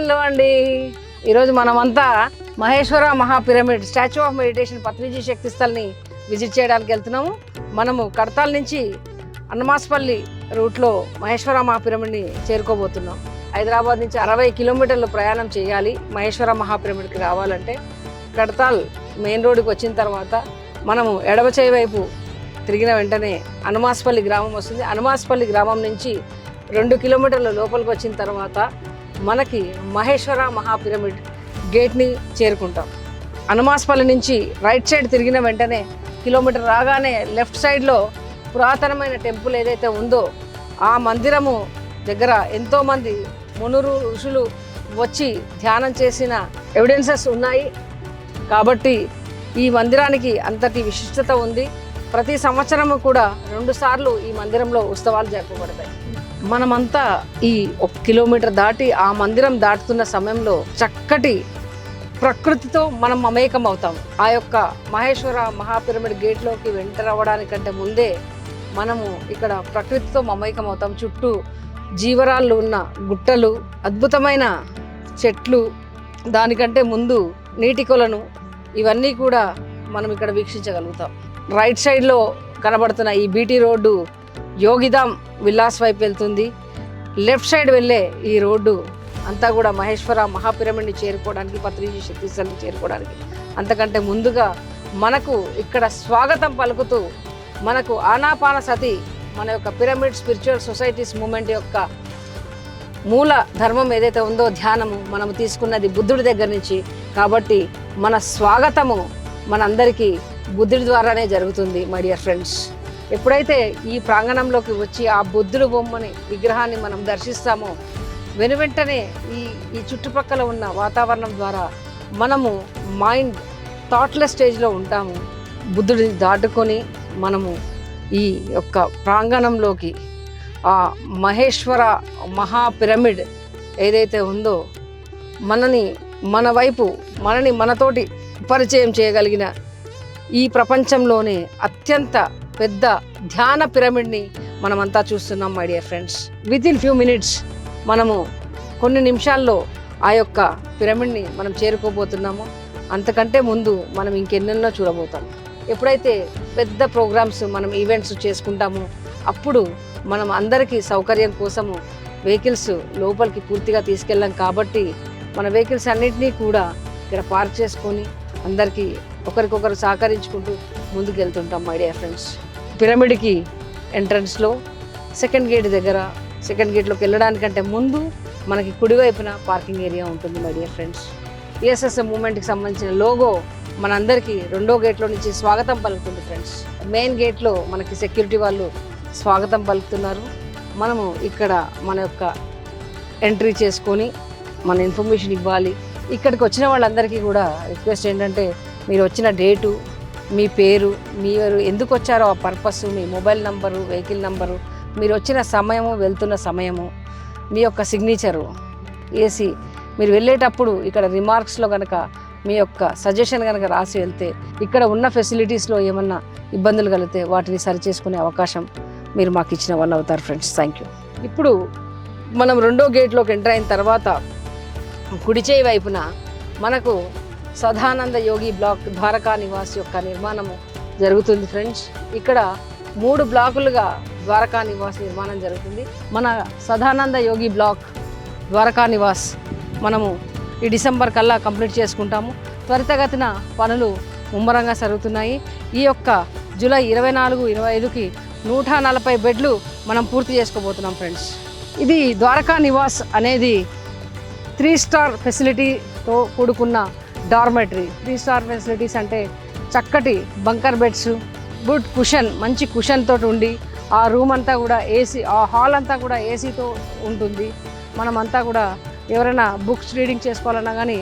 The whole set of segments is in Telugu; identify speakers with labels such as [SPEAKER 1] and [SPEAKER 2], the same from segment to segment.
[SPEAKER 1] హలో అండి, ఈరోజు మనమంతా మహేశ్వర మహాపిరమిడ్ స్టాచ్యూ ఆఫ్ మెడిటేషన్ పత్రిజీ శక్తి స్థల్ని విజిట్ చేయడానికి వెళ్తున్నాము. మనము కడతాల్ నుంచి అన్నమాస్పల్లి రూట్లో మహేశ్వర మహాపిరమిడ్ని చేరుకోబోతున్నాం. హైదరాబాద్ నుంచి 60 కిలోమీటర్లు ప్రయాణం చేయాలి మహేశ్వర మహాపిరమిడ్కి రావాలంటే. కడతాల్ మెయిన్ రోడ్డుకి వచ్చిన తర్వాత మనము ఎడమ చేయి వైపు తిరిగిన వెంటనే అన్నమాస్పల్లి గ్రామం వస్తుంది. అన్నమాస్పల్లి గ్రామం నుంచి 2 కిలోమీటర్ల లోపలికి వచ్చిన తర్వాత మనకి మహేశ్వర మహాపిరమిడ్ గేట్ని చేరుకుంటాం. అన్నమాస్పల్లి నుంచి రైట్ సైడ్ తిరిగిన వెంటనే కిలోమీటర్ రాగానే లెఫ్ట్ సైడ్లో పురాతనమైన టెంపుల్ ఏదైతే ఉందో ఆ మందిరము దగ్గర ఎంతోమంది మునులు ఋషులు వచ్చి ధ్యానం చేసిన ఎవిడెన్సెస్ ఉన్నాయి. కాబట్టి ఈ మందిరానికి అంతటి విశిష్టత ఉంది. ప్రతి సంవత్సరము కూడా 2 సార్లు ఈ మందిరంలో ఉత్సవాలు జరపబడతాయి. మనమంతా ఈ 1 కిలోమీటర్ దాటి ఆ మందిరం దాటుతున్న సమయంలో చక్కటి ప్రకృతితో మనం మమేకం అవుతాం. ఆ యొక్క మహేశ్వర మహాపిరమిడ్ గేట్లోకి ఎంటర్ అవ్వడానికంటే ముందే మనము ఇక్కడ ప్రకృతితో మమేకం అవుతాం. చుట్టూ జీవరాళ్ళు ఉన్న గుట్టలు, అద్భుతమైన చెట్లు, దానికంటే ముందు నీటి కొలను, ఇవన్నీ కూడా మనం ఇక్కడ వీక్షించగలుగుతాం. రైట్ సైడ్లో కనబడుతున్న ఈ బీటీ రోడ్డు యోగిధామ్ విల్లాస్ వైపు వెళ్తుంది. లెఫ్ట్ సైడ్ వెళ్ళే ఈ రోడ్డు అంతా కూడా మహేశ్వర మహాపిరమిడ్ని చేరుకోవడానికి, పత్రిజీ శక్తి స్థల్ని చేరుకోవడానికి. అంతకంటే ముందుగా మనకు ఇక్కడ స్వాగతం పలుకుతూ మనకు ఆనాపాన సతి, మన యొక్క పిరమిడ్ స్పిరిచువల్ సొసైటీస్ మూమెంట్ యొక్క మూల ధర్మం ఏదైతే ఉందో ధ్యానము మనము తీసుకున్నది బుద్ధుడి దగ్గర నుంచి. కాబట్టి మన స్వాగతము మనందరికీ బుద్ధుడి ద్వారానే జరుగుతుంది. మై డియర్ ఫ్రెండ్స్, ఎప్పుడైతే ఈ ప్రాంగణంలోకి వచ్చి ఆ బుద్ధుడు బొమ్మని విగ్రహాన్ని మనం దర్శిస్తామో వెనువెంటనే ఈ చుట్టుపక్కల ఉన్న వాతావరణం ద్వారా మనము మైండ్ థాట్లెస్ స్టేజ్లో ఉంటాము. బుద్ధుడిని దాటుకొని మనము ఈ యొక్క ప్రాంగణంలోకి ఆ మహేశ్వర మహాపిరమిడ్ ఏదైతే ఉందో మనని మనతోటి పరిచయం చేయగలిగిన ఈ ప్రపంచంలోనే అత్యంత పెద్ద ధ్యాన పిరమిడ్ని మనమంతా చూస్తున్నాం. My dear friends, within few minutes మనము కొన్ని నిమిషాల్లో ఆ యొక్క పిరమిడ్ని మనం చేరుకోబోతున్నాము. అంతకంటే ముందు మనం ఇంకెన్నెన్నో చూడబోతాం. ఎప్పుడైతే పెద్ద ప్రోగ్రామ్స్ మనం ఈవెంట్స్ చేసుకుంటామో అప్పుడు మనం అందరికీ సౌకర్యం కోసము వెహికల్స్ లోపలికి పూర్తిగా తీసుకెళ్ళాం. కాబట్టి మన వెహికల్స్ అన్నింటినీ కూడా ఇక్కడ పార్క్ చేసుకొని అందరికీ ఒకరికొకరు సహకరించుకుంటూ ముందుకు వెళ్తుంటాం. మై డియర్ ఫ్రెండ్స్, పిరమిడ్కి ఎంట్రన్స్లో సెకండ్ గేట్లోకి వెళ్ళడానికంటే ముందు మనకి కుడివైపున పార్కింగ్ ఏరియా ఉంటుంది. మై డియర్ ఫ్రెండ్స్, పిఎస్ఎస్ మూమెంట్కి సంబంధించిన లోగో మనందరికీ 2వ గేట్లో నుంచి స్వాగతం పలుకుతుంది. ఫ్రెండ్స్, మెయిన్ గేట్లో మనకి సెక్యూరిటీ వాళ్ళు స్వాగతం పలుకుతున్నారు. మనము ఇక్కడ మన యొక్క ఎంట్రీ చేసుకొని మన ఇన్ఫర్మేషన్ ఇవ్వాలి. ఇక్కడికి వచ్చిన వాళ్ళందరికీ కూడా రిక్వెస్ట్ ఏంటంటే, మీరు వచ్చిన డేటు, మీ పేరు, మీరు ఎందుకు వచ్చారో ఆ పర్పస్, మీ మొబైల్ నంబరు, వెహికల్ నంబరు, మీరు వచ్చిన సమయము, వెళ్తున్న సమయము, మీ యొక్క సిగ్నేచరు వేసి మీరు వెళ్ళేటప్పుడు ఇక్కడ రిమార్క్స్లో కనుక మీ యొక్క సజెషన్ కనుక రాసి వెళ్తే ఇక్కడ ఉన్న ఫెసిలిటీస్లో ఏమన్నా ఇబ్బందులు కలిగితే వాటిని సరిచేసుకునే అవకాశం మీరు మాకు ఇచ్చిన వాళ్ళు అవుతారు. Friends, thank you. ఇప్పుడు మనం 2వ గేట్లోకి ఎంటర్ అయిన తర్వాత కుడి చేయి వైపున మనకు సదానంద యోగి బ్లాక్ ద్వారకా నివాస్ యొక్క నిర్మాణము జరుగుతుంది. ఫ్రెండ్స్, ఇక్కడ 3 బ్లాకులుగా ద్వారకా నివాస్ నిర్మాణం జరుగుతుంది. మన సదానంద యోగి బ్లాక్ ద్వారకా నివాస్ మనము ఈ డిసెంబర్ కల్లా కంప్లీట్ చేసుకుంటాము. త్వరితగతిన పనులు ముమ్మరంగా జరుగుతున్నాయి. ఈ యొక్క జూలై 24-25కి 140 బెడ్లు మనం పూర్తి చేసుకోబోతున్నాం. ఫ్రెండ్స్, ఇది ద్వారకా నివాస్ అనేది 3 స్టార్ ఫెసిలిటీతో కూడుకున్న డార్మెటరీ. 3 స్టార్ ఫెసిలిటీస్ అంటే చక్కటి బంకర్ బెడ్స్, గుడ్ కుషన్, మంచి కుషన్ తోటి ఉండి ఆ రూమ్ అంతా కూడా ఏసీ, ఆ హాల్ అంతా కూడా ఏసీతో ఉంటుంది. మనమంతా కూడా ఎవరైనా బుక్స్ రీడింగ్ చేసుకోవాలన్నా కానీ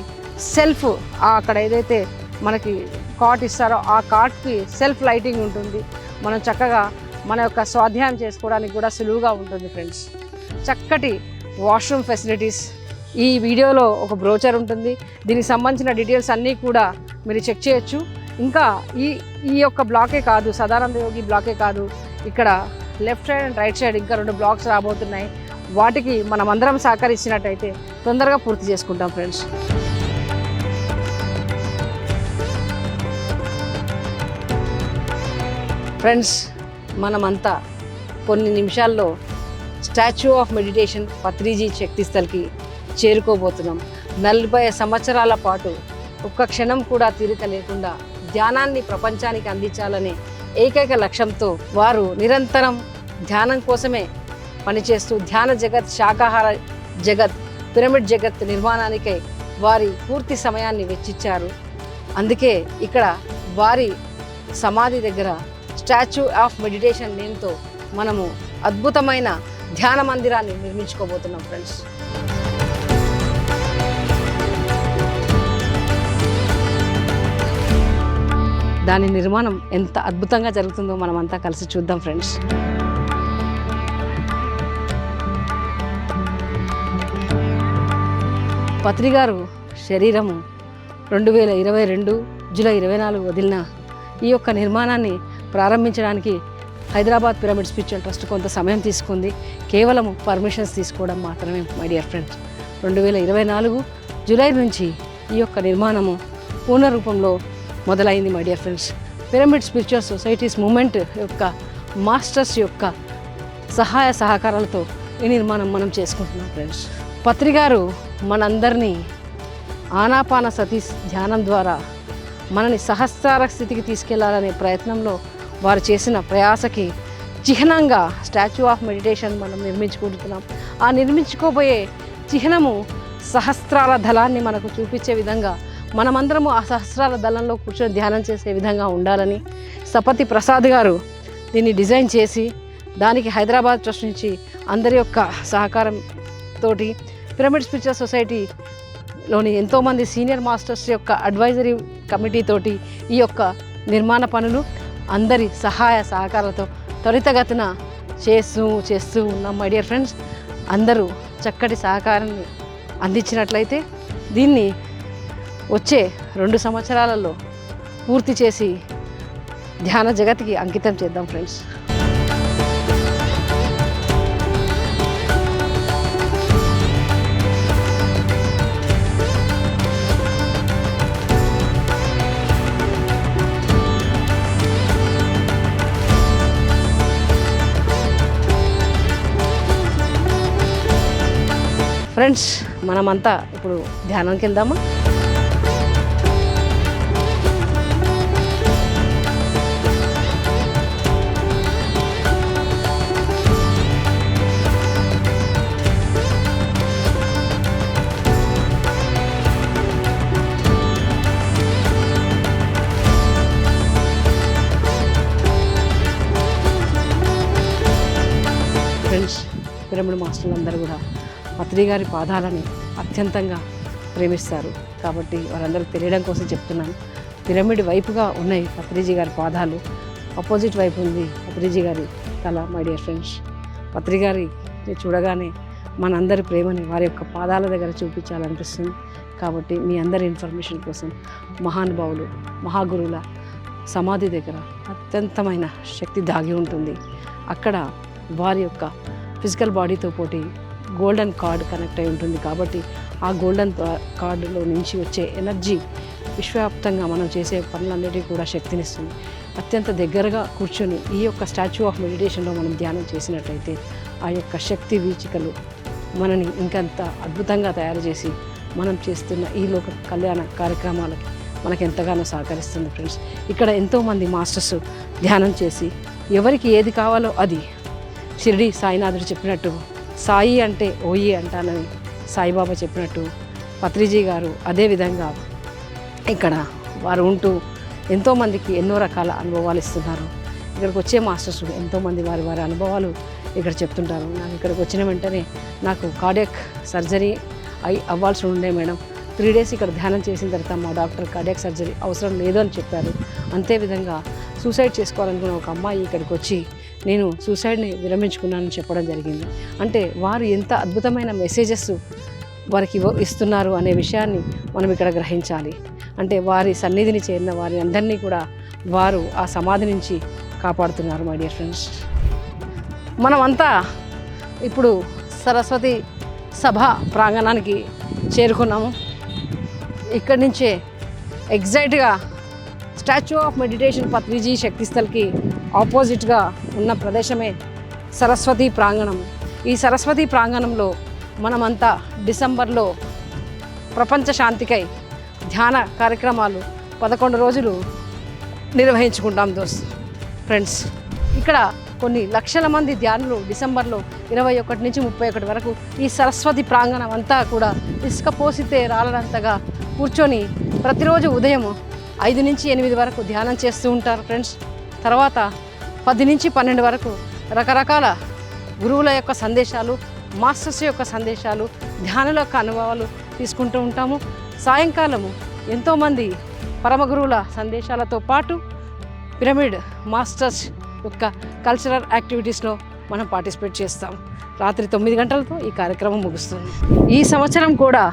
[SPEAKER 1] సెల్ఫ్, అక్కడ ఏదైతే మనకి కాట్ ఇస్తారో ఆ కాట్కి సెల్ఫ్ లైటింగ్ ఉంటుంది. మనం చక్కగా మన యొక్క స్వాధ్యాయం చేసుకోవడానికి కూడా సులువుగా ఉంటుంది. ఫ్రెండ్స్, చక్కటి వాష్రూమ్ ఫెసిలిటీస్. ఈ వీడియోలో ఒక బ్రోచర్ ఉంటుంది, దీనికి సంబంధించిన డీటెయిల్స్ అన్నీ కూడా మీరు చెక్ చేయొచ్చు. ఇంకా ఈ యొక్క బ్లాకే కాదు, సదానంద యోగి బ్లాకే కాదు, ఇక్కడ left side and right side ఇంకా 2 బ్లాక్స్ రాబోతున్నాయి. వాటికి మనమందరం సహకరించినట్టయితే తొందరగా పూర్తి చేసుకుంటాం ఫ్రెండ్స్. ఫ్రెండ్స్, మనమంతా కొన్ని నిమిషాల్లో స్టాచ్యూ ఆఫ్ మెడిటేషన్ పత్రిజీ శక్తిస్థల్కి చేరుకోబోతున్నాం. 40 సంవత్సరాల పాటు ఒక్క క్షణం కూడా తీరిక లేకుండా ధ్యానాన్ని ప్రపంచానికి అందించాలనే ఏకైక లక్ష్యంతో వారు నిరంతరం ధ్యానం కోసమే పనిచేస్తూ ధ్యాన జగత్, శాకాహార జగత్, పిరమిడ్ జగత్ నిర్మాణానికై వారి పూర్తి సమయాన్ని వెచ్చించారు. అందుకే ఇక్కడ వారి సమాధి దగ్గర స్టాచ్యూ ఆఫ్ మెడిటేషన్ నేమ్తో మనము అద్భుతమైన ధ్యాన మందిరాన్ని నిర్మించుకోబోతున్నాం ఫ్రెండ్స్. దాని నిర్మాణం ఎంత అద్భుతంగా జరుగుతుందో మనమంతా కలిసి చూద్దాం ఫ్రెండ్స్. పత్రి గారు శరీరము 2022 జూలై 24 వదిలిన ఈ యొక్క నిర్మాణాన్ని ప్రారంభించడానికి హైదరాబాద్ పిరమిడ్ స్పిరిచువల్ ట్రస్ట్ కొంత సమయం తీసుకుంది. కేవలం పర్మిషన్స్ తీసుకోవడం మాత్రమే మై డియర్ ఫ్రెండ్స్. 2024 జూలై నుంచి ఈ యొక్క నిర్మాణము పూర్ణ రూపంలో మొదలైంది my dear friends. Pyramid spiritual societies moment యొక్క మాస్టర్స్ యొక్క సహాయ సహకారాలతో ఈ నిర్మాణం మనం చేసుకుంటున్నాం ఫ్రెండ్స్. పత్రి గారు మనందరినీ ఆనాపాన సతి ధ్యానం ద్వారా మనని సహస్రార స్థితికి తీసుకెళ్లాలనే ప్రయత్నంలో వారు చేసిన ప్రయాసకి చిహ్నంగా స్టాచ్యూ ఆఫ్ మెడిటేషన్ మనం నిర్మించుకుంటున్నాం. ఆ నిర్మించుకోబోయే చిహ్నము సహస్రాల దళాన్ని మనకు చూపించే విధంగా మనమందరము ఆ సహస్రాల దళంలో కూర్చొని ధ్యానం చేసే విధంగా ఉండాలని సపతి ప్రసాద్ గారు దీన్ని డిజైన్ చేసి దానికి హైదరాబాద్ ట్రస్ట్ నుంచి అందరి యొక్క సహకారంతో పిరమిడ్ స్పిరిచువల్ సొసైటీలోని ఎంతోమంది సీనియర్ మాస్టర్స్ యొక్క అడ్వైజరీ కమిటీ తోటి ఈ యొక్క నిర్మాణ పనులు అందరి సహాయ సహకారాలతో త్వరితగతిన చేస్తూ ఉన్నాం మై డియర్ ఫ్రెండ్స్. అందరూ చక్కటి సహకారాన్ని అందించినట్లయితే దీన్ని వచ్చే 2 సంవత్సరాలలో పూర్తి చేసి ధ్యాన జగత్కి అంకితం చేద్దాం ఫ్రెండ్స్. ఫ్రెండ్స్, మనమంతా ఇప్పుడు ధ్యానంకి వెళ్దామా? ఫ్రెండ్స్, పిరమిడ్ మాస్టర్లు అందరూ కూడా పత్రి గారి పాదాలని అత్యంతంగా ప్రేమిస్తారు కాబట్టి వారందరూ తెలియడం కోసం చెప్తున్నాను. పిరమిడ్ వైపుగా ఉన్నాయి పత్రిజీ గారి పాదాలు, ఆపోజిట్ వైపు ఉంది పత్రిజీ గారి తల మై డియర్ ఫ్రెండ్స్. పత్రి గారిని చూడగానే మనందరి ప్రేమని వారి యొక్క పాదాల దగ్గర చూపించాలనిపిస్తుంది. కాబట్టి మీ అందరి ఇన్ఫర్మేషన్ కోసం మహానుభావులు, మహాగురువుల సమాధి దగ్గర అత్యంతమైన శక్తి దాగి ఉంటుంది. అక్కడ వారి యొక్క ఫిజికల్ బాడీతో పోటీ గోల్డెన్ కార్డ్ కనెక్ట్ అయి ఉంటుంది. కాబట్టి ఆ గోల్డెన్ కార్డులో నుంచి వచ్చే ఎనర్జీ విశ్వవ్యాప్తంగా మనం చేసే పనులన్నిటికీ కూడా శక్తినిస్తుంది. అత్యంత దగ్గరగా కూర్చొని ఈ యొక్క స్టాచ్యూ ఆఫ్ మెడిటేషన్లో మనం ధ్యానం చేసినట్లయితే ఆ యొక్క శక్తి వీచికలు మనని ఇంకంత అద్భుతంగా తయారు చేసి మనం చేస్తున్న ఈ లోక కళ్యాణ కార్యక్రమాలకి మనకు ఎంతగానో సహకరిస్తుంది ఫ్రెండ్స్. ఇక్కడ ఎంతోమంది మాస్టర్స్ ధ్యానం చేసి ఎవరికి ఏది కావాలో అది షిరిడి సాయినాథుడు చెప్పినట్టు సాయి అంటే ఓయి అంటానని సాయిబాబా చెప్పినట్టు పత్రిజీ గారు అదేవిధంగా ఇక్కడ వారు ఉంటూ ఎంతోమందికి ఎన్నో రకాల అనుభవాలు ఇస్తున్నారు. ఇక్కడికి వచ్చే మాస్టర్స్ ఎంతోమంది వారి అనుభవాలు ఇక్కడ చెప్తుంటారు. నాకు ఇక్కడికి వచ్చిన వెంటనే నాకు కార్డియాక్ సర్జరీ అవ్వాల్సి ఉండే మేడం, 3 days ఇక్కడ ధ్యానం చేసిన తర్వాత మా డాక్టర్ కార్డియాక్ సర్జరీ అవసరం లేదు అని చెప్పారు. అంతేవిధంగా సూసైడ్ చేసుకోవాలనుకున్న ఒక అమ్మాయి ఇక్కడికి వచ్చి నేను సూసైడ్ని విరమించుకున్నానని చెప్పడం జరిగింది. అంటే వారు ఎంత అద్భుతమైన మెసేజెస్ వారికి ఇస్తున్నారు అనే విషయాన్ని మనం ఇక్కడ గ్రహించాలి. అంటే వారి సన్నిధిని చేరిన వారి అందరినీ కూడా వారు ఆ సమాధి నుంచి కాపాడుతున్నారు మై డియర్ ఫ్రెండ్స్. మనమంతా ఇప్పుడు సరస్వతి సభ ప్రాంగణానికి చేరుకున్నాము. ఇక్కడి నుంచే ఎగ్జాక్ట్గా స్టాచ్యూ ఆఫ్ మెడిటేషన్ పత్రిజీ శక్తిస్థల్కి ఆపోజిట్గా ఉన్న ప్రదేశమే సరస్వతి ప్రాంగణం. ఈ సరస్వతి ప్రాంగణంలో మనమంతా డిసెంబర్లో ప్రపంచ శాంతికై ధ్యాన కార్యక్రమాలు 11 రోజులు నిర్వహించుకుంటాం ఫ్రెండ్స్. ఇక్కడ కొన్ని లక్షల మంది ధ్యానులు డిసెంబర్లో 21 నుంచి 31 వరకు ఈ సరస్వతి ప్రాంగణం అంతా కూడా ఇసుక పోసితే రాలనంతగా కూర్చొని ప్రతిరోజు ఉదయం 5 నుంచి 8 వరకు ధ్యానం చేస్తూ ఉంటారు ఫ్రెండ్స్. తర్వాత 10 నుంచి 12 వరకు రకరకాల గురువుల యొక్క సందేశాలు, మాస్టర్స్ యొక్క సందేశాలు, ధ్యానుల యొక్క అనుభవాలు తీసుకుంటూ ఉంటాము. సాయంకాలము ఎంతోమంది పరమ గురువుల సందేశాలతో పాటు పిరమిడ్ మాస్టర్స్ యొక్క కల్చరల్ యాక్టివిటీస్లో మనం పార్టిసిపేట్ చేస్తాం. రాత్రి 9 గంటలతో ఈ కార్యక్రమం ముగుస్తుంది. ఈ సంవత్సరం కూడా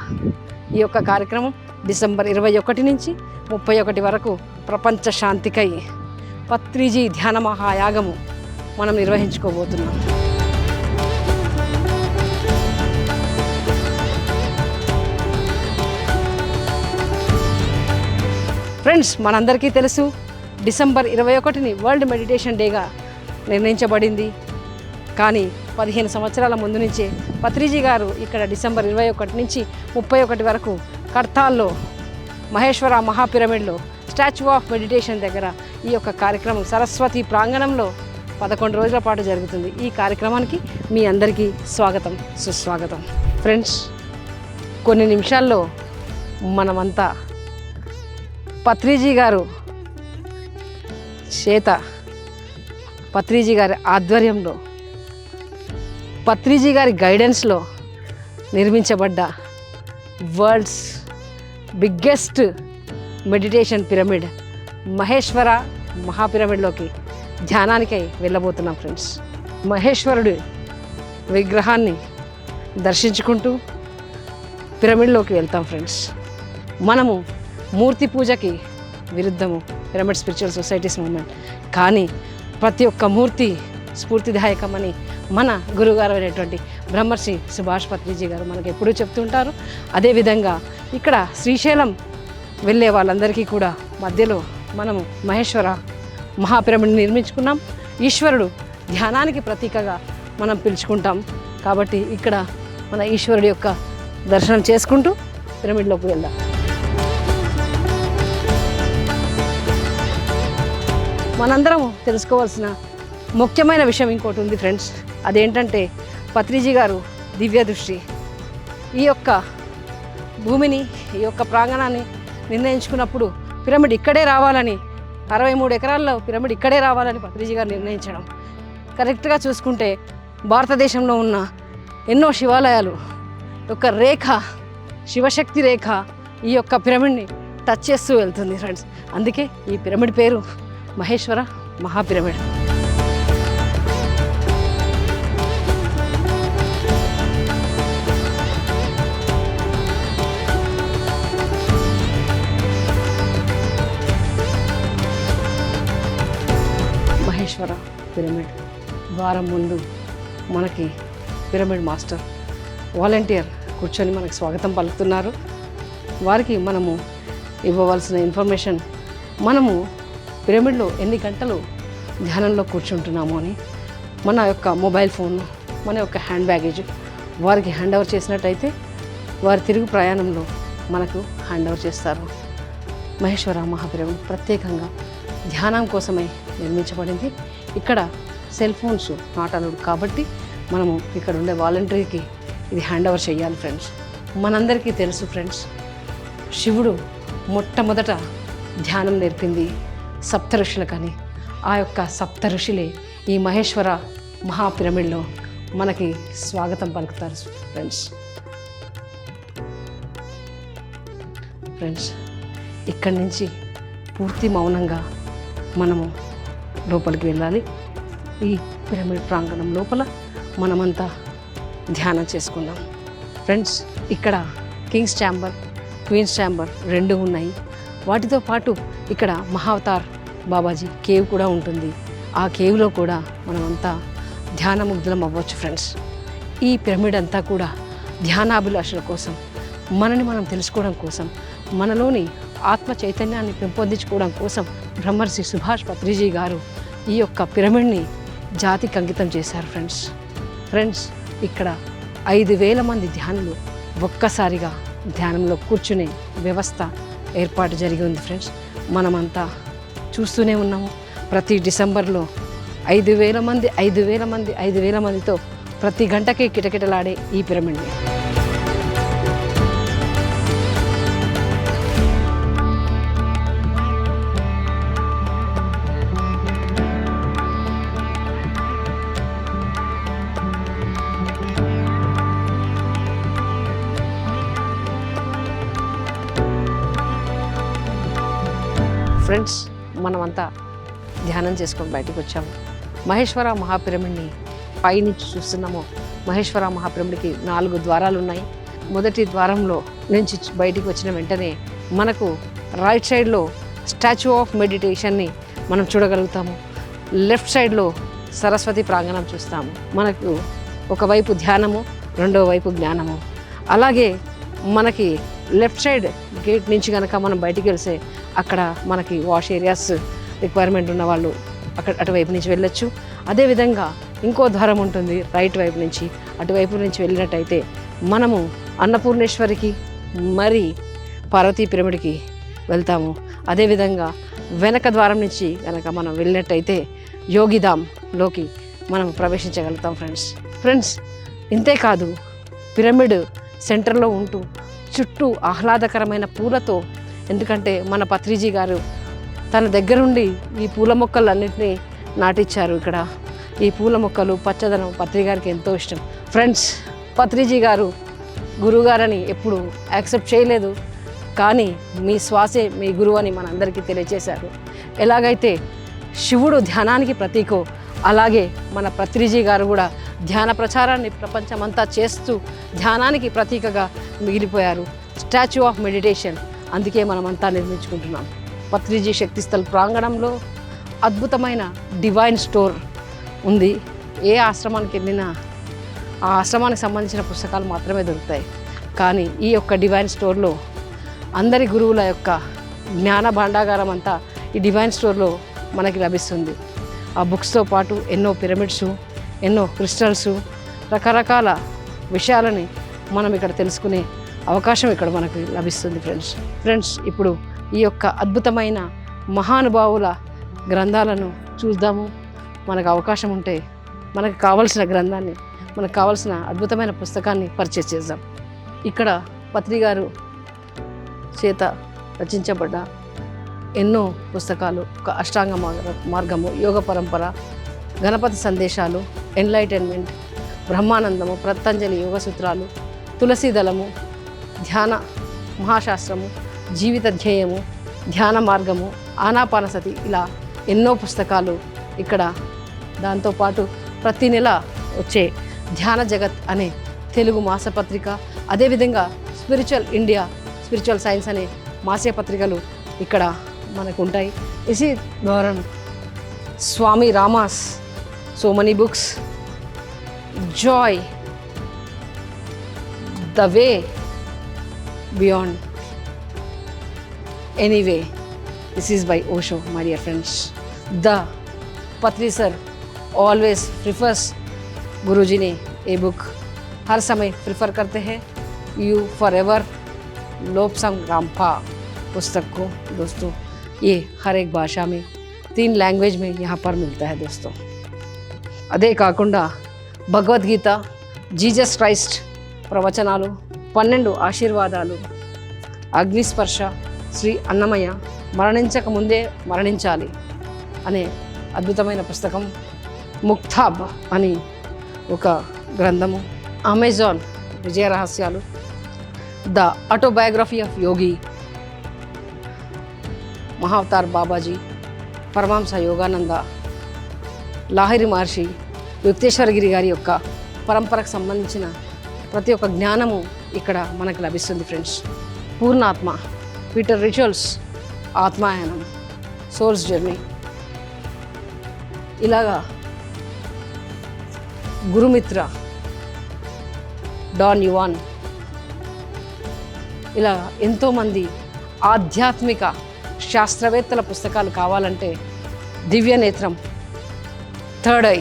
[SPEAKER 1] ఈ యొక్క కార్యక్రమం డిసెంబర్ 21 నుంచి 31 వరకు ప్రపంచ శాంతికై పత్రిజీ ధ్యాన మహాయాగము మనం నిర్వహించుకోబోతున్నాం. ఫ్రెండ్స్, మనందరికీ తెలుసు డిసెంబర్ 21ని వరల్డ్ మెడిటేషన్ డేగా నిర్ణయించబడింది. కానీ 15 సంవత్సరాల ముందు నుంచే పత్రిజీ గారు ఇక్కడ డిసెంబర్ 21 నుంచి 31 వరకు కర్తాల్లో మహేశ్వర మహాపిరమిడ్లో స్టాచ్యూ ఆఫ్ మెడిటేషన్ దగ్గర ఈ యొక్క కార్యక్రమం సరస్వతి ప్రాంగణంలో 11 రోజుల పాటు జరుగుతుంది. ఈ కార్యక్రమానికి మీ అందరికీ స్వాగతం, సుస్వాగతం. ఫ్రెండ్స్, కొన్ని నిమిషాల్లో మనమంతా పత్రిజీ గారు చేత, పత్రిజీ గారి ఆధ్వర్యంలో, పత్రిజీ గారి గైడెన్స్లో నిర్మించబడ్డ world's biggest meditation pyramid Maheshwara మహాపిరమిడ్లోకి ధ్యానానికై వెళ్ళబోతున్నాం ఫ్రెండ్స్. మహేశ్వరుడి విగ్రహాన్ని దర్శించుకుంటూ పిరమిడ్లోకి వెళ్తాం ఫ్రెండ్స్. మనము మూర్తి పూజకి విరుద్ధము పిరమిడ్ స్పిరిచువల్ సొసైటీస్ మూమెంట్. కానీ ప్రతి ఒక్క మూర్తి స్ఫూర్తిదాయకమని మన గురువుగారు అయినటువంటి బ్రహ్మర్షి సుభాష్ పత్రిజీ గారు మనకు ఎప్పుడూ చెప్తుంటారు. అదేవిధంగా ఇక్కడ శ్రీశైలం వెళ్ళే వాళ్ళందరికీ కూడా మధ్యలో మనము మహేశ్వర మహాపిరమిడ్ నిర్మించుకున్నాం. ఈశ్వరుడు ధ్యానానికి ప్రతీకగా మనం పిలుచుకుంటాం. కాబట్టి ఇక్కడ మన ఈశ్వరుడి యొక్క దర్శనం చేసుకుంటూ పిరమిడ్లోకి వెళ్దాం. మనందరం తెలుసుకోవాల్సిన ముఖ్యమైన విషయం ఇంకోటి ఉంది ఫ్రెండ్స్. అదేంటంటే పత్రిజీ గారు దివ్య దృష్టి. ఈ యొక్క భూమిని, ఈ యొక్క ప్రాంగణాన్ని నిర్ణయించుకున్నప్పుడు పిరమిడ్ ఇక్కడే రావాలని, 63 ఎకరాల్లో పిరమిడ్ ఇక్కడే రావాలని పత్రిజీ గారు నిర్ణయించడం కరెక్ట్గా చూసుకుంటే భారతదేశంలో ఉన్న ఎన్నో శివాలయాలు యొక్క రేఖ, శివశక్తి రేఖ ఈ యొక్క పిరమిడ్ని టచ్ చేస్తూ వెళ్తుంది ఫ్రెండ్స్. అందుకే ఈ పిరమిడ్ పేరు మహేశ్వర మహాపిరమిడ్. మహేశ్వర పిరమిడ్ వారం ముందు మనకి పిరమిడ్ మాస్టర్ వాలంటీర్ కూర్చొని మనకి స్వాగతం పలుకుతున్నారు. వారికి మనము ఇవ్వవలసిన ఇన్ఫర్మేషన్, మనము పిరమిడ్లో ఎన్ని గంటలు ధ్యానంలో కూర్చుంటున్నాము అని, మన యొక్క మొబైల్ ఫోన్, మన యొక్క హ్యాండ్ బ్యాగేజ్ వారికి హ్యాండ్ ఓవర్ చేసినట్టయితే వారి తిరుగు ప్రయాణంలో మనకు హ్యాండ్ ఓవర్ చేస్తారు. మహేశ్వర మహాపిరమిడ్ ప్రత్యేకంగా ధ్యానం కోసమై నిర్మించబడింది. ఇక్కడ సెల్ ఫోన్స్ నాట్ అలౌడ్ కాబట్టి మనము ఇక్కడ ఉండే వాలంటరీకి ఇది హ్యాండ్ ఓవర్ చేయాలి ఫ్రెండ్స్. మనందరికీ తెలుసు ఫ్రెండ్స్, శివుడు మొట్టమొదట ధ్యానం నేర్పింది సప్త ఋషులకని. ఆ యొక్క సప్త ఋషులే ఈ మహేశ్వర మహాపిరమిడ్లో మనకి స్వాగతం పలుకుతారు ఫ్రెండ్స్. ఇక్కడి నుంచి పూర్తి మౌనంగా మనము లోపలికి వెళ్ళాలి. ఈ పిరమిడ్ ప్రాంగణం లోపల మనమంతా ధ్యానం చేసుకుందాం ఫ్రెండ్స్. ఇక్కడ కింగ్స్ ఛాంబర్, క్వీన్స్ ఛాంబర్ 2 ఉన్నాయి. వాటితో పాటు ఇక్కడ మహావతార్ బాబాజీ కేవ్ కూడా ఉంటుంది. ఆ కేవ్లో కూడా మనమంతా ధ్యానముగ్ధులం అవ్వచ్చు ఫ్రెండ్స్. ఈ పిరమిడ్ అంతా కూడా ధ్యానాభిలాషుల కోసం, మనని మనం తెలుసుకోవడం కోసం, మనలోని ఆత్మ చైతన్యాన్ని పెంపొందించుకోవడం కోసం బ్రహ్మర్షి సుభాష్ పత్రిజీ గారు ఈ యొక్క పిరమిడ్ని జాతికి అంకితం చేశారు ఫ్రెండ్స్. ఇక్కడ 5,000 మంది ధ్యానులు ఒక్కసారిగా ధ్యానంలో కూర్చునే వ్యవస్థ ఏర్పాటు జరిగి ఉంది ఫ్రెండ్స్. మనమంతా చూస్తూనే ఉన్నాము. ప్రతి డిసెంబర్లో 5,000 మందితో ప్రతి గంటకి కిటకిటలాడే ఈ పిరమిడ్ని ఫ్రెండ్స్, మనమంతా ధ్యానం చేసుకొని బయటకు వచ్చాము. మహేశ్వర మహాపిరమిడ్ని పైనుంచి చూస్తున్నాము. మహేశ్వర మహాపిరమిడ్కి 4 ద్వారాలు ఉన్నాయి. మొదటి ద్వారంలో నుంచి బయటికి వచ్చిన వెంటనే మనకు రైట్ సైడ్లో స్టాచ్యూ ఆఫ్ మెడిటేషన్ని మనం చూడగలుగుతాము. లెఫ్ట్ సైడ్లో సరస్వతి ప్రాంగణం చూస్తాము. మనకు ఒకవైపు ధ్యానము, రెండో వైపు జ్ఞానము. అలాగే మనకి లెఫ్ట్ సైడ్ గేట్ నుంచి కనుక మనం బయటికి వెళ్తే అక్కడ మనకి వాష్ ఏరియాస్ రిక్వైర్మెంట్ ఉన్న వాళ్ళు అటువైపు నుంచి వెళ్ళొచ్చు. అదేవిధంగా ఇంకో ద్వారం ఉంటుంది రైట్ వైపు నుంచి. అటువైపు నుంచి వెళ్ళినట్టయితే మనము అన్నపూర్ణేశ్వరికి మరి పార్వతీ పిరమిడ్కి వెళ్తాము. అదేవిధంగా వెనక ద్వారం నుంచి కనుక మనం వెళ్ళినట్టయితే యోగిధామ్లోకి మనం ప్రవేశించగలుగుతాం ఫ్రెండ్స్. ఇంతేకాదు, పిరమిడ్ సెంటర్లో ఉంటూ చుట్టూ ఆహ్లాదకరమైన పూలతో, ఎందుకంటే మన పత్రిజీ గారు తన దగ్గరుండి ఈ పూల మొక్కలన్నింటినీ నాటించారు. ఇక్కడ ఈ పూల మొక్కలు పచ్చదనం పత్రి గారికి ఎంతో ఇష్టం ఫ్రెండ్స్. పత్రిజీ గారు గురువుగారని ఎప్పుడు యాక్సెప్ట్ చేయలేదు, కానీ మీ శ్వాసే మీ గురువు అని మనందరికీ తెలియజేశారు. ఎలాగైతే శివుడు ధ్యానానికి ప్రతీకో, అలాగే మన పత్రిజీ గారు కూడా ధ్యాన ప్రచారాన్ని ప్రపంచమంతా చేస్తూ ధ్యానానికి ప్రతీకగా మిగిలిపోయారు. స్టాచ్యూ ఆఫ్ మెడిటేషన్ అందుకే మనమంతా నిర్మించుకుంటున్నాం. పత్రిజీ శక్తిస్థల్ ప్రాంగణంలో అద్భుతమైన డివైన్ స్టోర్ ఉంది. ఏ ఆశ్రమానికి వెళ్ళినా ఆ ఆశ్రమానికి సంబంధించిన పుస్తకాలు మాత్రమే దొరుకుతాయి. కానీ ఈ యొక్క డివైన్ స్టోర్లో అందరి గురువుల యొక్క జ్ఞాన భాండాగారం అంతా ఈ డివైన్ స్టోర్లో మనకి లభిస్తుంది. ఆ బుక్స్తో పాటు ఎన్నో పిరమిడ్స్, ఎన్నో క్రిస్టల్స్, రకరకాల విషయాలని మనం ఇక్కడ తెలుసుకునే అవకాశం ఇక్కడ మనకు లభిస్తుంది ఫ్రెండ్స్. ఇప్పుడు ఈ యొక్క అద్భుతమైన మహానుభావుల గ్రంథాలను చూద్దాము. మనకు అవకాశం ఉంటే మనకు కావలసిన గ్రంథాన్ని, మనకు కావలసిన అద్భుతమైన పుస్తకాన్ని పర్చేస్ చేద్దాం. ఇక్కడ పత్రి గారు చేత రచించబడ్డ ఎన్నో పుస్తకాలు, ఒక అష్టాంగ మార్గము, యోగ పరంపర, గణపతి సందేశాలు, ఎన్లైటన్మెంట్, బ్రహ్మానందము, పతంజలి యోగ సూత్రాలు, తులసి దళము, ధ్యాన మహాశాస్త్రము, జీవిత ధ్యేయము, ధ్యాన మార్గము, ఆనాపానసతి, ఇలా ఎన్నో పుస్తకాలు ఇక్కడ. దాంతోపాటు ప్రతి నెల వచ్చే ధ్యాన జగత్ అనే తెలుగు మాసపత్రిక, అదేవిధంగా స్పిరిచువల్ ఇండియా, స్పిరిచువల్ సైన్స్ అనే మాసపత్రికలు ఇక్కడ మనకు ఉంటాయి. ఇసి దौरान Swami Rama's, so many books, joy, the way beyond anyway, this is by Osho, my dear friends. The Patri sir always prefers गुरुजी ने ये बुक हर समय प्रिफर करते हैं. यू फॉर एवर लोपसंग रामपा पुस्तक को दोस्तों, ये हर एक भाषा में 3 लैंग्वेज में यहाँ पर मिलता है दोस्तों. అదే కాకుండా భగవద్గీత, జీసస్ క్రైస్ట్ ప్రవచనాలు, 12 ఆశీర్వాదాలు, అగ్నిస్పర్శ, శ్రీ అన్నమయ్య, మరణించక ముందే మరణించాలి అనే అద్భుతమైన పుస్తకం, ముక్తాబ్ అని ఒక గ్రంథము, అమెజాన్ విజయ రహస్యాలు, ద ఆటోబయోగ్రఫీ ఆఫ్ యోగి, మహావతార్ బాబాజీ, పరమహంస యోగానంద, లాహిరి మహర్షి, యుక్తేశ్వరగిరి గారి యొక్క పరంపరకు సంబంధించిన ప్రతి ఒక్క జ్ఞానము ఇక్కడ మనకు లభిస్తుంది ఫ్రెండ్స్. పూర్ణాత్మ, పీటర్ రిచువల్స్, ఆత్మాయనం, సోల్స్ జర్నీ, ఇలాగా గురుమిత్ర, డాన్ యువాన్, ఇలా ఎంతోమంది ఆధ్యాత్మిక శాస్త్రవేత్తల పుస్తకాలు కావాలంటే దివ్య నేత్రం, థర్డ్ ఐ,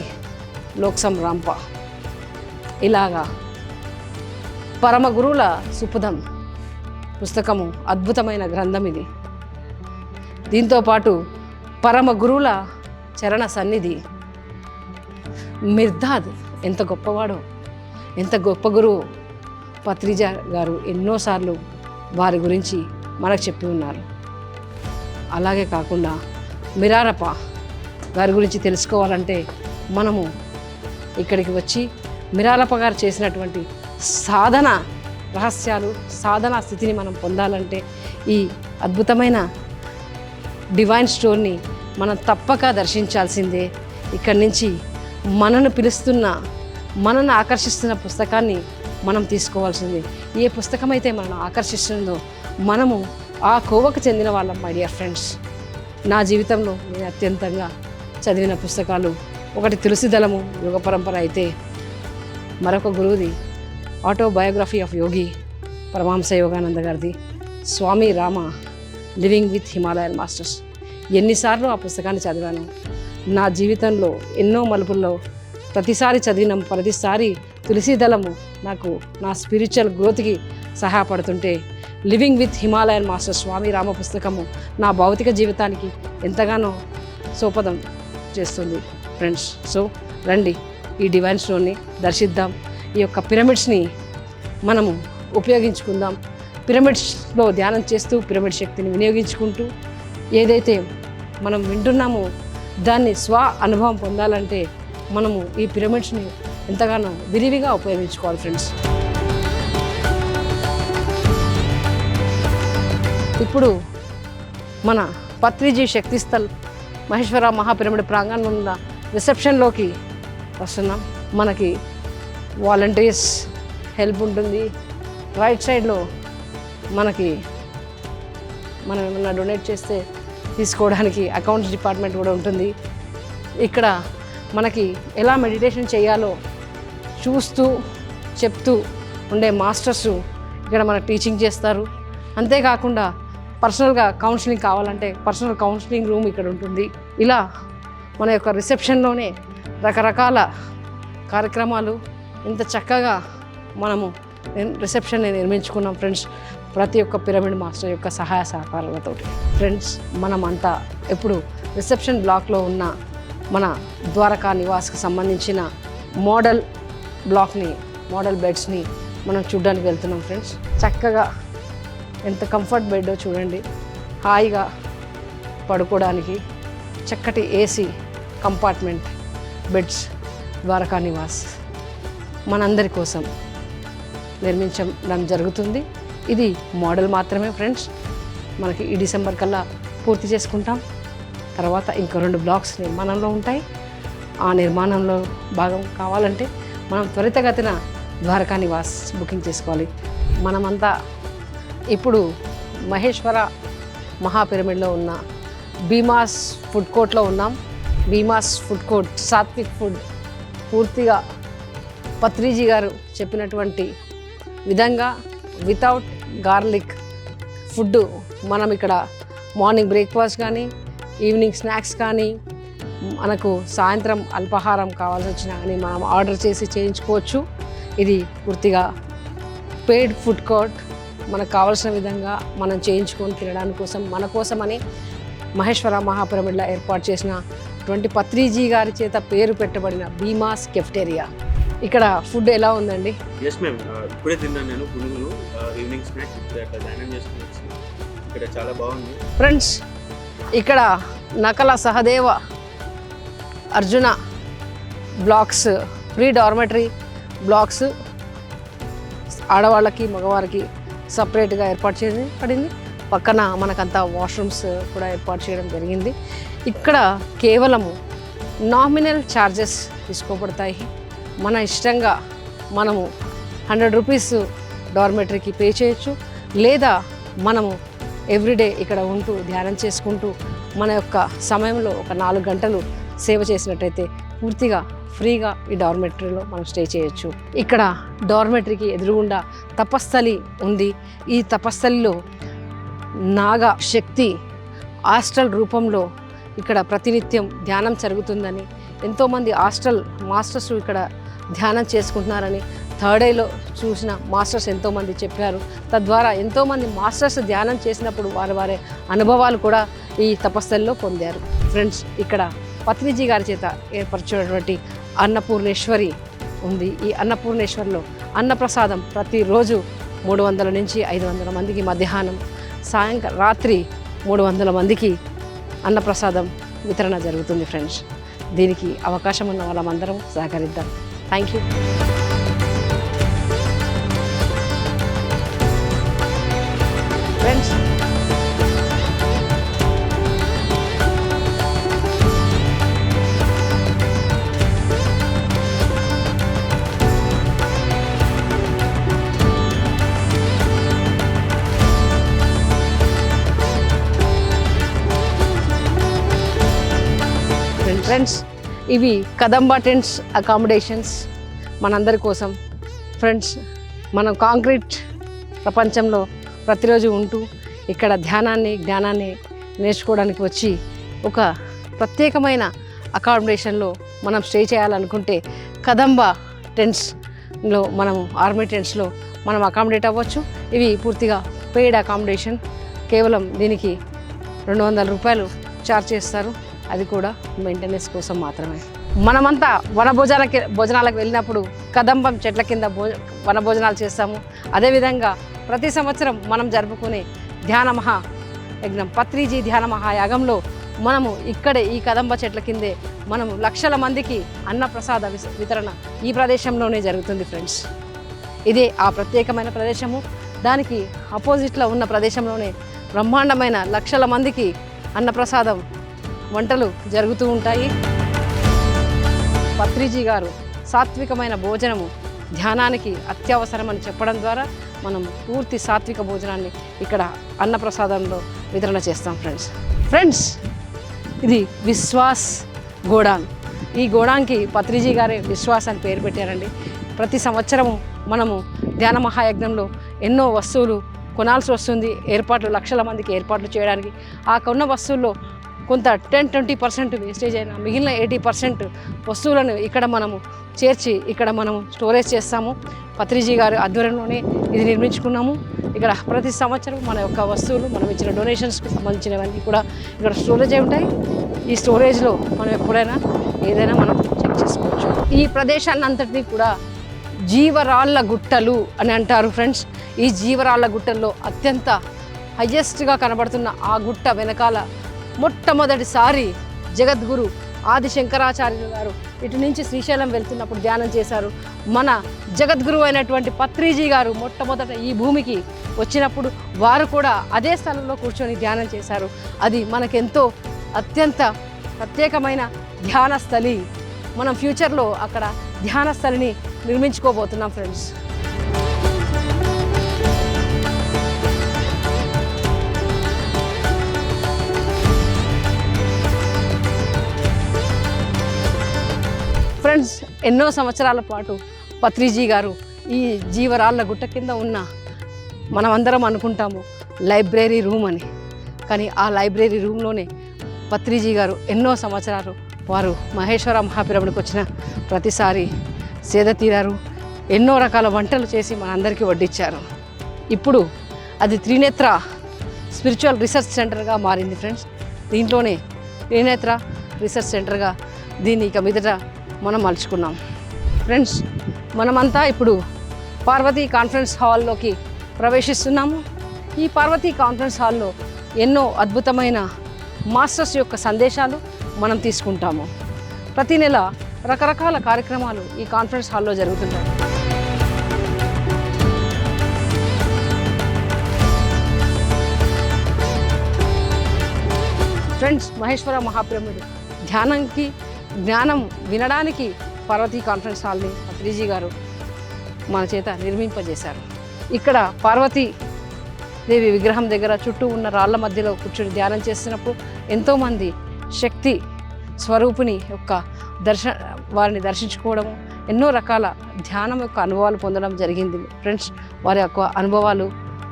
[SPEAKER 1] లోక్సం రాంప, ఇలాగా పరమ గురువుల సుపదం పుస్తకము అద్భుతమైన గ్రంథం ఇది. దీంతోపాటు పరమ గురువుల చరణ సన్నిధి మిర్దాద్ ఎంత గొప్పవాడో, ఎంత గొప్ప గురువు పత్రిజా గారు ఎన్నోసార్లు వారి గురించి మనకు చెప్పి ఉన్నారు. అలాగే కాకుండా మిరారప్ప గారి గురించి తెలుసుకోవాలంటే మనము ఇక్కడికి వచ్చి మిరారప్ప గారు చేసినటువంటి సాధన రహస్యాలు, సాధన స్థితిని మనం పొందాలంటే ఈ అద్భుతమైన డివైన్ స్టోర్ని మనం తప్పక దర్శించాల్సిందే. ఇక్కడి నుంచి మనను పిలుస్తున్న, మనను ఆకర్షిస్తున్న పుస్తకాన్ని మనం తీసుకోవాల్సిందే. ఏ పుస్తకం అయితే మనను ఆకర్షిస్తుందో మనము ఆ కోవకు చెందిన వాళ్ళం. మై డియర్ ఫ్రెండ్స్, నా జీవితంలో నేను అత్యంతంగా చదివిన పుస్తకాలు ఒకటి తులసిదళము యోగ పరంపర అయితే, మరొక గురువుది autobiography of yogi Paramahansa Yogananda గారిది Swami Rama living with Himalayan masters. ఎన్నిసార్లు ఆ పుస్తకాన్ని చదివాను. నా జీవితంలో ఎన్నో మలుపుల్లో ప్రతిసారి చదివిన ప్రతిసారి తులసిదళము నాకు నా స్పిరిచువల్ గ్రోత్కి సహాయపడుతుంటే, living with Himalayan master Swami Rama పుస్తకము నా భౌతిక జీవితానికి ఎంతగానో సోపదం చేస్తుంది ఫ్రెండ్స్. సో రండి, ఈ డివైన్ స్టోర్ని దర్శిద్దాం. ఈ యొక్క పిరమిడ్స్ని మనము ఉపయోగించుకుందాం. పిరమిడ్స్లో ధ్యానం చేస్తూ పిరమిడ్ శక్తిని వినియోగించుకుంటూ ఏదైతే మనం వింటున్నామో దాన్ని స్వ అనుభవం పొందాలంటే మనము ఈ పిరమిడ్స్ని ఎంతగానో విరివిగా ఉపయోగించుకోవాలి ఫ్రెండ్స్. ఇప్పుడు మన పత్రిజీ శక్తిస్థల్ మహేశ్వర మహాపిరమిడ్ ప్రాంగణంలో ఉన్న రిసెప్షన్లోకి వస్తున్నాం. మనకి వాలంటీర్స్ హెల్ప్ ఉంటుంది. రైట్ సైడ్లో మనకి మనం ఏమన్నా డొనేట్ చేస్తే తీసుకోవడానికి అకౌంట్స్ డిపార్ట్మెంట్ కూడా ఉంటుంది. ఇక్కడ మనకి ఎలా మెడిటేషన్ చేయాలో చూస్తూ చెప్తూ ఉండే మాస్టర్స్ ఇక్కడ మనకు టీచింగ్ చేస్తారు. అంతేకాకుండా పర్సనల్గా కౌన్సిలింగ్ కావాలంటే పర్సనల్ కౌన్సిలింగ్ రూమ్ ఇక్కడ ఉంటుంది. ఇలా మన యొక్క రిసెప్షన్లోనే రకరకాల కార్యక్రమాలు ఇంత చక్కగా మనము రిసెప్షన్ని నిర్మించుకున్నాం ఫ్రెండ్స్. ప్రతి ఒక్క పిరమిడ్ మాస్టర్ యొక్క సహాయ సహకారాలతో ఫ్రెండ్స్, మనమంతా ఎప్పుడు రిసెప్షన్ బ్లాక్లో ఉన్న మన ద్వారకా నివాస్కి సంబంధించిన మోడల్ బ్లాక్ని, మోడల్ బెడ్స్ని మనం చూడడానికి వెళ్తున్నాం ఫ్రెండ్స్. చక్కగా ఎంత కంఫర్ట్ బెడ్డో చూడండి. హాయిగా పడుకోవడానికి చక్కటి AC compartment beds Dwaraka Nivas మనందరి కోసం నిర్మించడం జరుగుతుంది. ఇది మోడల్ మాత్రమే ఫ్రెండ్స్. మనకి ఈ డిసెంబర్ కల్లా పూర్తి చేసుకుంటాం. తర్వాత ఇంకో 2 బ్లాక్స్ నిర్మాణంలో ఉంటాయి. ఆ నిర్మాణంలో భాగం కావాలంటే మనం త్వరితగతిన ద్వారకా నివాస్ బుకింగ్ చేసుకోవాలి. మనమంతా ఇప్పుడు మహేశ్వర మహాపిరమిడ్లో ఉన్న భీమాస్ ఫుడ్ కోర్ట్లో ఉన్నాం. Bheemas food court sattvik food పూర్తిగా పత్రిజీ గారు చెప్పినటువంటి విధంగా వితౌట్ గార్లిక్ ఫుడ్ మనం ఇక్కడ మార్నింగ్ బ్రేక్ఫాస్ట్ కానీ, ఈవినింగ్ స్నాక్స్ కానీ, మనకు సాయంత్రం అల్పాహారం కావాల్సి వచ్చినా కానీ మనం ఆర్డర్ చేసి చేయించుకోవచ్చు. ఇది పూర్తిగా పెయిడ్ ఫుడ్ కోర్ట్. మనకు కావాల్సిన విధంగా మనం చేయించుకొని తినడానికి కోసం మన కోసమని మహేశ్వర మహాపిరమిడ్లో ఏర్పాటు చేసిన పత్రిజీ గారి చేత పేరు పెట్టబడిన భీమాస్ కెఫ్టేరియా. ఇక్కడ ఫుడ్ ఎలా ఉందండి?
[SPEAKER 2] ఎస్ మ్యామ్, ఇప్పుడే తిన్నాను నేను పునుగులు, ఈవినింగ్ స్నాక్స్ ఇప్పుడే అట్లా ధ్యానం చేసుకుని ఇక్కడ చాలా బాగుంది
[SPEAKER 1] ఫ్రెండ్స్. ఇక్కడ Nakula Sahadeva Arjuna blocks, free dormitory blocks ఆడవాళ్ళకి మగవారికి సపరేట్గా ఏర్పాటు చేయబడింది. పక్కన మనకంతా వాష్రూమ్స్ కూడా ఏర్పాటు చేయడం జరిగింది. ఇక్కడ కేవలము నామినల్ ఛార్జెస్ తీసుకోబడతాయి. మన ఇష్టంగా మనము 100 రూపీస్ డార్మెటరీకి పే చేయొచ్చు, లేదా మనము ఎవ్రీడే ఇక్కడ ఉంటూ ధ్యానం చేసుకుంటూ మన యొక్క సమయంలో ఒక 4 గంటలు సేవ చేసినట్టయితే పూర్తిగా ఫ్రీగా ఈ డార్మెటరీలో మనం స్టే చేయొచ్చు. ఇక్కడ డార్మెటరీకి ఎదురుగుండా తపస్థలి ఉంది. ఈ తపస్థలిలో నాగ శక్తి హాస్టల్ రూపంలో ఇక్కడ ప్రతినిత్యం ధ్యానం జరుగుతుందని, ఎంతోమంది హాస్టల్ మాస్టర్స్ ఇక్కడ ధ్యానం చేసుకుంటున్నారని థర్డ్ ఐలో చూసిన మాస్టర్స్ ఎంతోమంది చెప్పారు. తద్వారా ఎంతోమంది మాస్టర్స్ ధ్యానం చేసినప్పుడు వారి అనుభవాలు కూడా ఈ తపస్థలిలో పొందారు. ఫ్రెండ్స్, ఇక్కడ పత్రిజీ గారి చేత ఏర్పరచినటువంటి అన్నపూర్ణేశ్వరి ఉంది. ఈ అన్నపూర్ణేశ్వరిలో అన్నప్రసాదం ప్రతిరోజు 300 నుంచి 500 మందికి, మధ్యాహ్నం సాయంకాలం రాత్రి 300 మందికి అన్నప్రసాదం వితరణ జరుగుతుంది. ఫ్రెండ్స్, దీనికి అవకాశం ఉన్న వాళ్ళమందరం సహకరిద్దాం. Thank you. ఫ్రెండ్స్, ఫ్రెండ్స్, ఇవి కదంబ టెంట్స్ అకామిడేషన్స్ మనందరి కోసం. ఫ్రెండ్స్, మనం కాంక్రీట్ ప్రపంచంలో ప్రతిరోజు ఉంటూ ఇక్కడ ధ్యానాన్ని జ్ఞానాన్ని నేర్చుకోవడానికి వచ్చి ఒక ప్రత్యేకమైన అకామిడేషన్లో మనం స్టే చేయాలనుకుంటే కదంబ టెంట్స్లో మనము ఆర్మీ టెంట్స్లో మనం అకామిడేట్ అవ్వచ్చు. ఇవి పూర్తిగా పెయిడ్ అకామిడేషన్. కేవలం దీనికి 200 రూపాయలు ఛార్జ్ చేస్తారు. అది కూడా మెయింటెనెన్స్ కోసం మాత్రమే. మనమంతా భోజనాలకు వెళ్ళినప్పుడు కదంబం చెట్ల కింద వనభోజనాలు చేస్తాము. అదేవిధంగా ప్రతి సంవత్సరం మనం జరుపుకునే ధ్యాన మహాయజ్ఞం, పత్రిజీ ధ్యాన మహాయాగంలో మనము ఇక్కడే ఈ కదంబ చెట్ల కిందే మనము లక్షల మందికి అన్నప్రసాద వితరణ ఈ ప్రదేశంలోనే జరుగుతుంది. ఫ్రెండ్స్, ఇదే ఆ ప్రత్యేకమైన ప్రదేశము. దానికి ఆపోజిట్లో ఉన్న ప్రదేశంలోనే బ్రహ్మాండమైన లక్షల మందికి అన్నప్రసాదం వంటలు జరుగుతూ ఉంటాయి. పత్రిజీ గారు సాత్వికమైన భోజనము ధ్యానానికి అత్యవసరమని చెప్పడం ద్వారా మనం పూర్తి సాత్విక భోజనాన్ని ఇక్కడ అన్నప్రసాదంలో వితరణ చేస్తాం. ఫ్రెండ్స్, ఇది విశ్వాస్ గోడాన్. ఈ గోడాన్కి పత్రిజీ గారే విశ్వాస్ అని పేరు పెట్టారండి. ప్రతి సంవత్సరము మనము ధ్యాన మహాయజ్ఞంలో ఎన్నో వస్తువులు కొనాల్సి వస్తుంది. లక్షల మందికి ఏర్పాట్లు చేయడానికి ఆ కొన్న వస్తువుల్లో కొంత 10-20% వేస్టేజ్ అయినా మిగిలిన 80% వస్తువులను ఇక్కడ మనము చేర్చి ఇక్కడ మనము స్టోరేజ్ చేస్తాము. పత్రిజీ గారి ఆధ్వర్యంలోనే ఇది నిర్మించుకున్నాము. ఇక్కడ ప్రతి సంవత్సరం మన యొక్క వస్తువులు మనం ఇచ్చిన డొనేషన్స్కి సంబంధించినవన్నీ కూడా ఇక్కడ స్టోరేజ్ అయి ఉంటాయి. ఈ స్టోరేజ్లో మనం ఎప్పుడైనా ఏదైనా మనం చెక్ చేసుకోవచ్చు. ఈ ప్రదేశాన్ని అంతటినీ కూడా జీవరాళ్ళ గుట్టలు అని అంటారు. ఫ్రెండ్స్, ఈ జీవరాళ్ళ గుట్టల్లో అత్యంత హయ్యెస్ట్గా కనబడుతున్న ఆ గుట్ట వెనకాల మొట్టమొదటిసారి జగద్గురు ఆది శంకరాచార్యులు గారు ఇటు నుంచి శ్రీశైలం వెళ్తున్నప్పుడు ధ్యానం చేశారు. మన జగద్గురు అయినటువంటి పత్రిజీ గారు మొట్టమొదట ఈ భూమికి వచ్చినప్పుడు వారు కూడా అదే స్థలంలో కూర్చొని ధ్యానం చేశారు. అది మనకెంతో అత్యంత ప్రత్యేకమైన ధ్యాన స్థలి. మనం ఫ్యూచర్లో అక్కడ ధ్యాన స్థలిని నిర్మించుకోబోతున్నాం. ఫ్రెండ్స్, ఎన్నో సంవత్సరాల పాటు పత్రిజీ గారు ఈ జీవరాళ్ళ గుట్ట కింద ఉన్న మనమందరం అనుకుంటాము లైబ్రరీ రూమ్ అని, కానీ ఆ లైబ్రరీ రూమ్లోనే పత్రిజీ గారు ఎన్నో సంవత్సరాలు వారు మహేశ్వర మహాపిరమిడ్కి వచ్చిన ప్రతిసారి సేద తీరారు. ఎన్నో రకాల వంటలు చేసి మనందరికీ వడ్డించారు. ఇప్పుడు అది త్రినేత్ర స్పిరిచువల్ రీసెర్చ్ సెంటర్గా మారింది. ఫ్రెండ్స్, దీంట్లోనే త్రినేత్ర రీసెర్చ్ సెంటర్గా దీన్ని ఇక మీదట మనం మలుచుకున్నాం. ఫ్రెండ్స్, మనమంతా ఇప్పుడు పార్వతీ కాన్ఫరెన్స్ హాల్లోకి ప్రవేశిస్తున్నాము. ఈ పార్వతీ కాన్ఫరెన్స్ హాల్లో ఎన్నో అద్భుతమైన మాస్టర్స్ యొక్క సందేశాలు మనం తీసుకుంటాము. ప్రతి నెల రకరకాల కార్యక్రమాలు ఈ కాన్ఫరెన్స్ హాల్లో జరుగుతుంటాయి. ఫ్రెండ్స్, మహేశ్వర మహాపిరమిడ్ ధ్యానంకి జ్ఞానం వినడానికి పార్వతీ కాన్ఫరెన్స్ హాల్ని పత్రిజీ గారు మన చేత నిర్మింపజేశారు. ఇక్కడ పార్వతీ దేవి విగ్రహం దగ్గర చుట్టూ ఉన్న రాళ్ల మధ్యలో కూర్చొని ధ్యానం చేస్తున్నప్పుడు ఎంతోమంది శక్తి స్వరూపిణి యొక్క వారిని దర్శించుకోవడము, ఎన్నో రకాల ధ్యానం యొక్క అనుభవాలు పొందడం జరిగింది ఫ్రెండ్స్. వారి యొక్క అనుభవాలు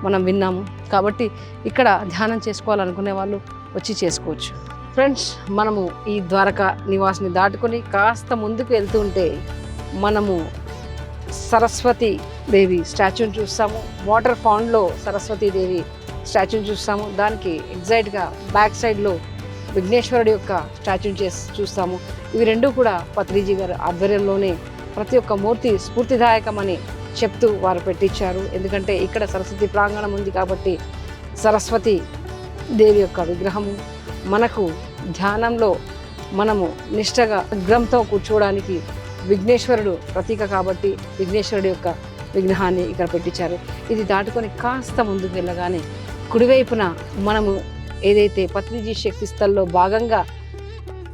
[SPEAKER 1] మనం విన్నాము. కాబట్టి ఇక్కడ ధ్యానం చేసుకోవాలనుకునే వాళ్ళు వచ్చి చేసుకోవచ్చు ఫ్రెండ్స్. మనము ఈ ద్వారకా నివాస్ని దాటుకొని కాస్త ముందుకు వెళ్తుంటే మనము సరస్వతి దేవి స్టాచ్యూని చూస్తాము. వాటర్ ఫౌండ్లో సరస్వతి దేవి స్టాచ్యూని చూస్తాము. దానికి ఎగ్జాక్ట్గా బ్యాక్ సైడ్లో విఘ్నేశ్వరుడి యొక్క స్టాచ్యూని చూస్తాము. ఇవి రెండు కూడా పత్రిజీ గారి ఆధ్వర్యంలోనే ప్రతి ఒక్క మూర్తి స్ఫూర్తిదాయకమని చెప్తూ వారు పెట్టించారు. ఎందుకంటే ఇక్కడ సరస్వతి ప్రాంగణం ఉంది కాబట్టి సరస్వతి దేవి యొక్క విగ్రహము మనకు ధ్యానంలో మనము నిష్టగా విగ్రహంతో కూర్చోవడానికి విఘ్నేశ్వరుడు ప్రతీక కాబట్టి విఘ్నేశ్వరుడు యొక్క విగ్రహాన్ని ఇక్కడ పెట్టించారు. ఇది దాటుకొని కాస్త ముందుకు వెళ్ళగానే కుడివైపున మనము ఏదైతే పత్రిజీ శక్తి స్థల్లో భాగంగా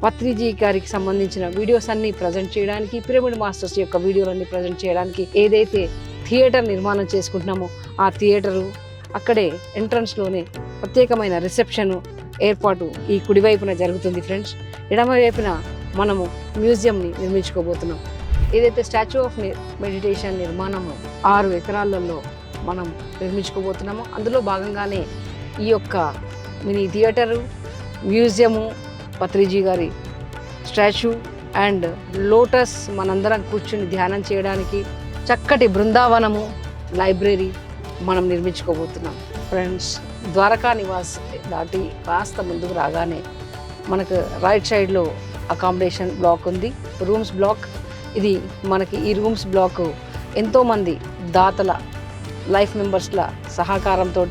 [SPEAKER 1] పత్రిజీ గారికి సంబంధించిన వీడియోస్ అన్ని ప్రజెంట్ చేయడానికి, పిరమిడ్ మాస్టర్స్ యొక్క వీడియోలన్నీ ప్రజెంట్ చేయడానికి ఏదైతే థియేటర్ నిర్మాణం చేసుకుంటున్నామో ఆ థియేటరు అక్కడే ఎంట్రన్స్లోనే ప్రత్యేకమైన రిసెప్షన్ ఏర్పాటు ఈ కుడివైపున జరుగుతుంది ఫ్రెండ్స్. ఎడమవైపున మనము మ్యూజియంని నిర్మించుకోబోతున్నాం. ఏదైతే స్టాచ్యూ ఆఫ్ మెడిటేషన్ నిర్మాణము 6 ఎకరాలలో మనం నిర్మించుకోబోతున్నామో అందులో భాగంగానే ఈ యొక్క మినీ థియేటరు, మ్యూజియము, పత్రిజీ గారి స్టాచ్యూ అండ్ లోటస్ మనందరం కూర్చుని ధ్యానం చేయడానికి చక్కటి బృందావనము, లైబ్రరీ మనం నిర్మించుకోబోతున్నాం ఫ్రెండ్స్. ద్వారకా నివాస్ దాటి కాస్త ముందుకు రాగానే మనకు రైట్ సైడ్లో అకామిడేషన్ బ్లాక్ ఉంది, రూమ్స్ బ్లాక్. ఇది మనకి ఈ రూమ్స్ బ్లాక్ ఎంతోమంది దాతల లైఫ్ మెంబర్స్ల సహకారంతో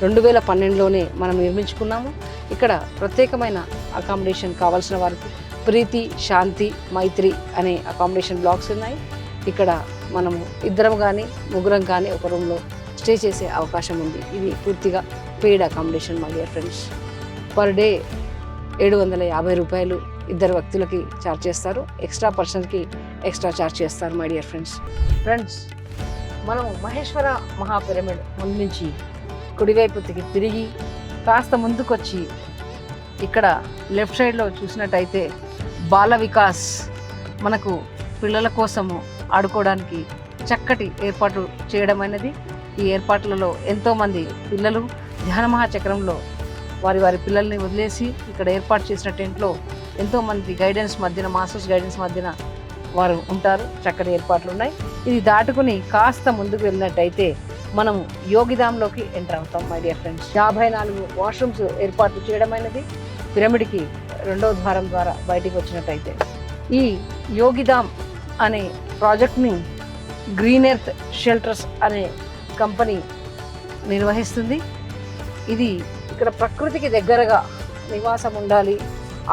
[SPEAKER 1] 2012లోనే మనం నిర్మించుకున్నాము. ఇక్కడ ప్రత్యేకమైన అకామిడేషన్ కావాల్సిన వారికి ప్రీతి, శాంతి, మైత్రి అనే అకామిడేషన్ బ్లాక్స్ ఉన్నాయి. ఇక్కడ మనము 2 కానీ 3 కానీ ఒక రూమ్లో స్టే చేసే అవకాశం ఉంది. ఇది పూర్తిగా paid accommodation my dear friends. Per day 750 రూపాయలు 2 వ్యక్తులకి ఛార్జ్ చేస్తారు. ఎక్స్ట్రా పర్సన్కి ఎక్స్ట్రా ఛార్జ్ చేస్తారు మై డియర్ ఫ్రెండ్స్. మనము మహేశ్వర మహాపిరమిడ్ ముందు నుంచి కుడివైపుకి తిరిగి కాస్త ముందుకొచ్చి ఇక్కడ లెఫ్ట్ సైడ్లో చూసినట్టయితే బాల వికాస్ మనకు పిల్లల కోసము ఆడుకోవడానికి చక్కటి ఏర్పాటు చేయడం అనేది. ఈ ఏర్పాట్లలో ఎంతోమంది పిల్లలు ధ్యాన మహాచక్రంలో వారి పిల్లల్ని వదిలేసి ఇక్కడ ఏర్పాటు చేసిన టెంట్లో ఎంతోమంది గైడెన్స్ మధ్యన, మాస్టర్స్ గైడెన్స్ మధ్యన వారు ఉంటారు. చక్కటి ఏర్పాట్లు ఉన్నాయి. ఇది దాటుకుని కాస్త ముందుకు వెళ్ళినట్టయితే మనము యోగిధాంలోకి ఎంటర్ అవుతాం మై డియర్ ఫ్రెండ్స్. 54 వాష్రూమ్స్ ఏర్పాటు చేయడం అనేది పిరమిడ్కి 2వ ద్వారం ద్వారా బయటికి వచ్చినట్టయితే. ఈ యోగిధామ్ అనే ప్రాజెక్ట్ని గ్రీన్ ఎర్త్ షెల్టర్స్ అనే కంపెనీ నిర్వహిస్తుంది. ఇది ఇక్కడ ప్రకృతికి దగ్గరగా నివాసం ఉండాలి,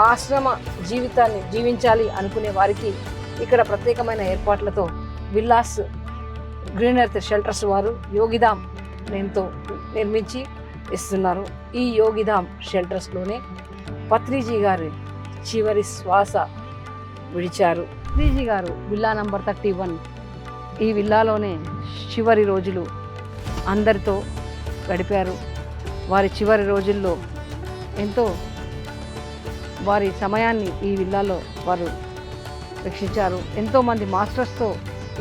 [SPEAKER 1] ఆశ్రమ జీవితాన్ని జీవించాలి అనుకునే వారికి ఇక్కడ ప్రత్యేకమైన ఏర్పాట్లతో విల్లాస్ గ్రీన్ ఎర్త్ షెల్టర్స్ వారు యోగిధామ్ నేమ్తో నిర్మించి ఇస్తున్నారు. ఈ యోగిధామ్ షెల్టర్స్లోనే పత్రిజీ గారు చివరి శ్వాస విడిచారు. పత్రిజీ గారు విల్లా నంబర్ 31 ఈ విల్లాలోనే చివరి రోజులు అందరితో గడిపారు. వారి చివరి రోజుల్లో ఎంతో వారి సమయాన్ని ఈ విల్లాలో వారు రక్షించారు. ఎంతోమంది మాస్టర్స్తో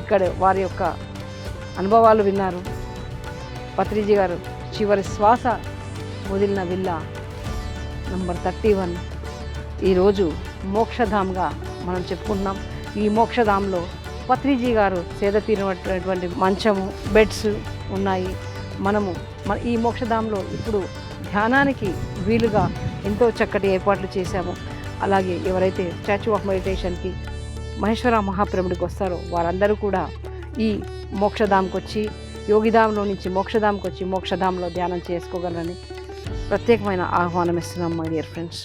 [SPEAKER 1] ఇక్కడ వారి యొక్క అనుభవాలు విన్నారు. పత్రిజీ గారు చివరి శ్వాస వదిలిన విల్లా నంబర్ 31 ఈరోజు మోక్షధామ్గా మనం చెప్పుకుంటున్నాం. ఈ మోక్షధాంలో పత్రిజీ గారు సేద తీరినటువంటి మంచము, బెడ్స్ ఉన్నాయి. మన ఈ మోక్షధాంలో ఇప్పుడు ధ్యానానికి వీలుగా ఎంతో చక్కటి ఏర్పాట్లు చేశాము. అలాగే ఎవరైతే స్టాచ్యూ ఆఫ్ మెడిటేషన్కి మహేశ్వర మహాపిరమిడ్కి వస్తారో వారందరూ కూడా ఈ మోక్షధామ్కి వచ్చి యోగిధాంలో నుంచి మోక్షధామ్కి వచ్చి మోక్షధాంలో ధ్యానం చేసుకోగలరని ప్రత్యేకమైన ఆహ్వానం ఇస్తున్నాం మై డియర్ ఫ్రెండ్స్.